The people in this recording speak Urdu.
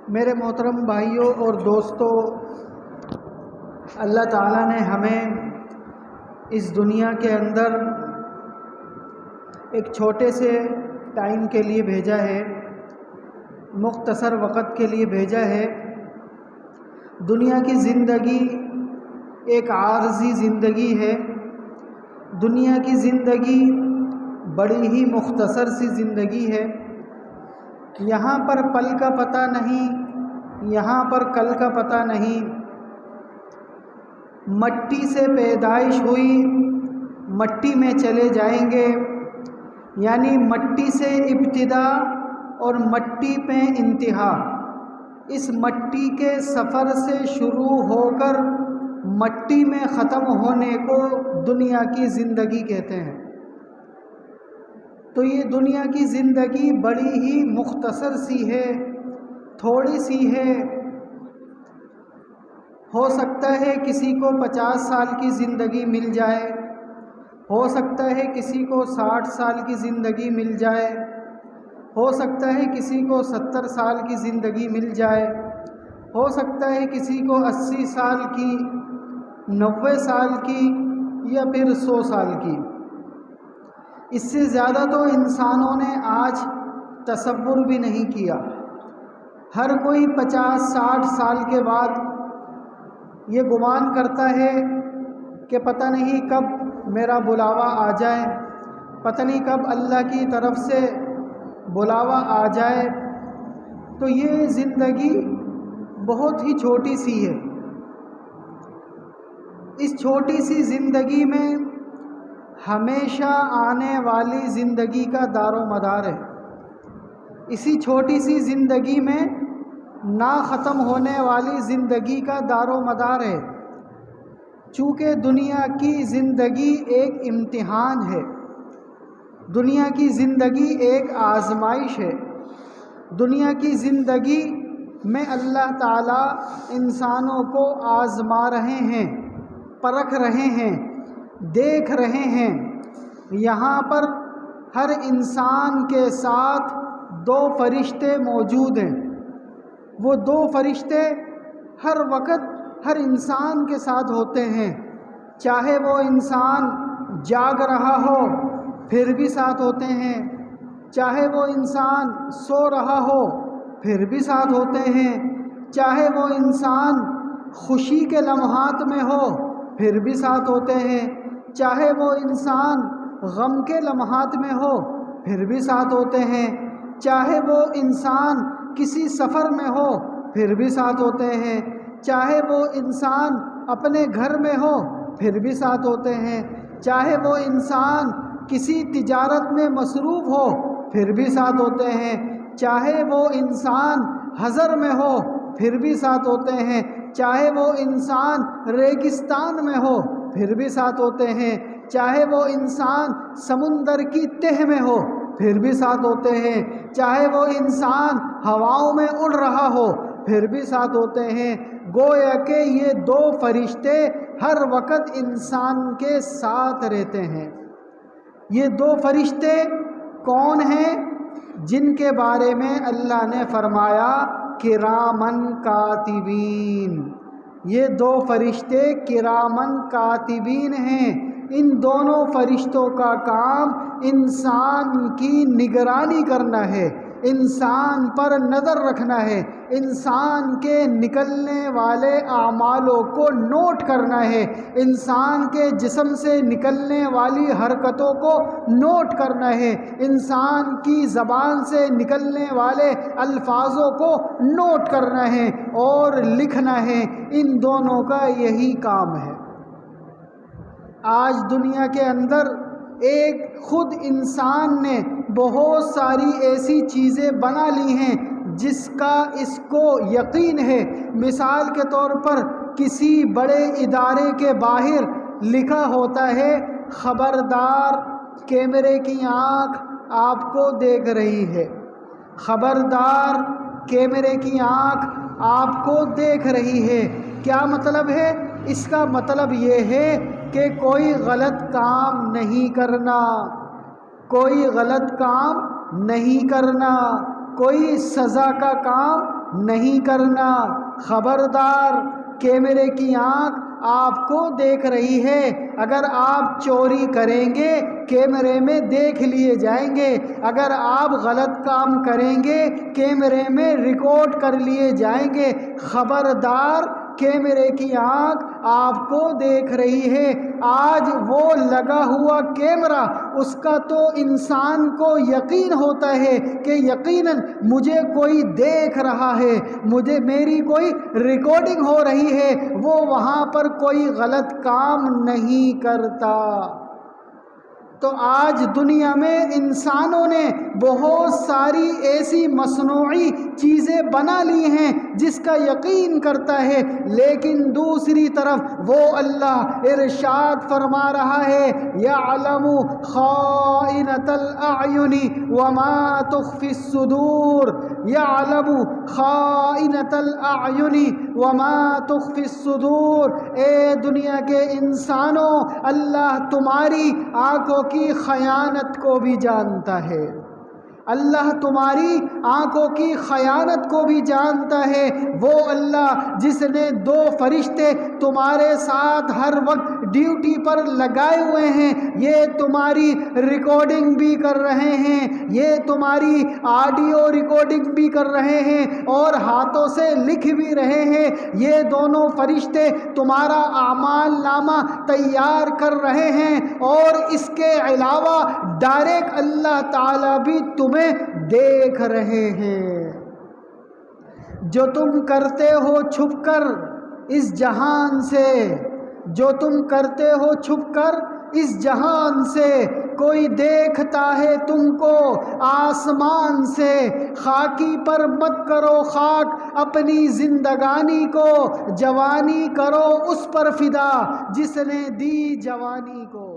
میرے محترم بھائیوں اور دوستوں، اللہ تعالیٰ نے ہمیں اس دنیا کے اندر ایک چھوٹے سے ٹائم کے لیے بھیجا ہے، مختصر وقت کے لیے بھیجا ہے۔ دنیا کی زندگی ایک عارضی زندگی ہے، دنیا کی زندگی بڑی ہی مختصر سی زندگی ہے۔ یہاں پر پل کا پتہ نہیں، یہاں پر کل کا پتہ نہیں۔ مٹی سے پیدائش ہوئی، مٹی میں چلے جائیں گے، یعنی مٹی سے ابتدا اور مٹی پہ انتہا۔ اس مٹی کے سفر سے شروع ہو کر مٹی میں ختم ہونے کو دنیا کی زندگی کہتے ہیں۔ تو یہ دنیا کی زندگی بڑی ہی مختصر سی ہے، تھوڑی سی ہے۔ ہو سکتا ہے کسی کو 50 سال کی زندگی مل جائے، ہو سکتا ہے کسی کو 60 سال کی زندگی مل جائے، ہو سکتا ہے کسی کو 70 سال کی زندگی مل جائے، ہو سکتا ہے کسی کو 80 سال کی، 90 سال کی یا پھر 100 سال کی۔ اس سے زیادہ تو انسانوں نے آج تصور بھی نہیں کیا۔ ہر کوئی 50-60 سال کے بعد یہ گمان کرتا ہے کہ پتہ نہیں کب میرا بلاوا آ جائے، پتہ نہیں کب اللہ کی طرف سے بلاوا آ جائے۔ تو یہ زندگی بہت ہی چھوٹی سی ہے۔ اس چھوٹی سی زندگی میں ہمیشہ آنے والی زندگی کا دار و مدار ہے۔ اسی چھوٹی سی زندگی میں نہ ختم ہونے والی زندگی کا دار و مدار ہے۔ چونکہ دنیا کی زندگی ایک امتحان ہے، دنیا کی زندگی ایک آزمائش ہے۔ دنیا کی زندگی میں اللہ تعالیٰ انسانوں کو آزما رہے ہیں، پرکھ رہے ہیں، دیکھ رہے ہیں۔ یہاں پر ہر انسان کے ساتھ 2 فرشتے موجود ہیں۔ وہ 2 فرشتے ہر وقت ہر انسان کے ساتھ ہوتے ہیں، چاہے وہ انسان جاگ رہا ہو پھر بھی ساتھ ہوتے ہیں، چاہے وہ انسان سو رہا ہو پھر بھی ساتھ ہوتے ہیں، چاہے وہ انسان خوشی کے لمحات میں ہو پھر بھی ساتھ ہوتے ہیں، چاہے وہ انسان غم کے لمحات میں ہو پھر بھی ساتھ ہوتے ہیں، چاہے وہ انسان کسی سفر میں ہو پھر بھی ساتھ ہوتے ہیں، چاہے وہ انسان اپنے گھر میں ہو پھر بھی ساتھ ہوتے ہیں، چاہے وہ انسان کسی تجارت میں مصروف ہو پھر بھی ساتھ ہوتے ہیں، چاہے وہ انسان حضر میں ہو پھر بھی ساتھ ہوتے ہیں، چاہے وہ انسان ریگستان میں ہو پھر بھی ساتھ ہوتے ہیں، چاہے وہ انسان سمندر کی تہ میں ہو پھر بھی ساتھ ہوتے ہیں، چاہے وہ انسان ہواؤں میں اڑ رہا ہو پھر بھی ساتھ ہوتے ہیں۔ گویا کہ یہ 2 فرشتے ہر وقت انسان کے ساتھ رہتے ہیں۔ یہ 2 فرشتے کون ہیں؟ جن کے بارے میں اللہ نے فرمایا کرامن کاتبین۔ یہ 2 فرشتے کرامن کاتبین ہیں۔ ان دونوں فرشتوں کا کام انسان کی نگرانی کرنا ہے، انسان پر نظر رکھنا ہے، انسان کے نکلنے والے اعمالوں کو نوٹ کرنا ہے، انسان کے جسم سے نکلنے والی حرکتوں کو نوٹ کرنا ہے، انسان کی زبان سے نکلنے والے الفاظوں کو نوٹ کرنا ہے اور لکھنا ہے۔ ان دونوں کا یہی کام ہے۔ آج دنیا کے اندر ایک خود انسان نے بہت ساری ایسی چیزیں بنا لی ہیں جس کا اس کو یقین ہے۔ مثال کے طور پر کسی بڑے ادارے کے باہر لکھا ہوتا ہے خبردار کیمرے کی آنکھ آپ کو دیکھ رہی ہے، خبردار کیمرے کی آنکھ آپ کو دیکھ رہی ہے۔ کیا مطلب ہے؟ اس کا مطلب یہ ہے کہ کوئی غلط کام نہیں کرنا، کوئی غلط کام نہیں کرنا۔ کوئی سزا کا کام نہیں کرنا۔ خبردار، کیمرے کی آنکھ آپ کو دیکھ رہی ہے، اگر آپ چوری کریں گے کیمرے میں دیکھ لیے جائیں گے، اگر آپ غلط کام کریں گے کیمرے میں ریکارڈ کر لیے جائیں گے۔ خبردار، کیمرے کی آنکھ آپ کو دیکھ رہی ہے۔ آج وہ لگا ہوا کیمرہ، اس کا تو انسان کو یقین ہوتا ہے کہ یقیناً مجھے کوئی دیکھ رہا ہے، میری کوئی ریکارڈنگ ہو رہی ہے، وہ وہاں پر کوئی غلط کام نہیں کرتا۔ تو آج دنیا میں انسانوں نے بہت ساری ایسی مصنوعی چیزیں بنا لی ہیں جس کا یقین کرتا ہے، لیکن دوسری طرف وہ اللہ ارشاد فرما رہا ہے یعلم خائنۃ الاعین وما تخفی الصدور، یعلم خائنۃ الاعین وما تخفی الصدور۔ اے دنیا کے انسانوں، اللہ تمہاری آنکھوں کی خیانت کو بھی جانتا ہے، اللہ تمہاری آنکھوں کی خیانت کو بھی جانتا ہے۔ وہ اللہ جس نے 2 فرشتے تمہارے ساتھ ہر وقت ڈیوٹی پر لگائے ہوئے ہیں، یہ تمہاری ریکارڈنگ بھی کر رہے ہیں، یہ تمہاری آڈیو ریکارڈنگ بھی کر رہے ہیں اور ہاتھوں سے لکھ بھی رہے ہیں۔ یہ دونوں فرشتے تمہارا اعمال نامہ تیار کر رہے ہیں، اور اس کے علاوہ ڈائریکٹ اللہ تعالیٰ بھی تمہیں دیکھ رہے ہیں۔ جو تم کرتے ہو چھپ کر اس جہان سے، جو تم کرتے ہو چھپ کر اس جہان سے، کوئی دیکھتا ہے تم کو آسمان سے۔ خاکی پر مت کرو خاک اپنی زندگانی کو، جوانی کرو اس پر فدا جس نے دی جوانی کو۔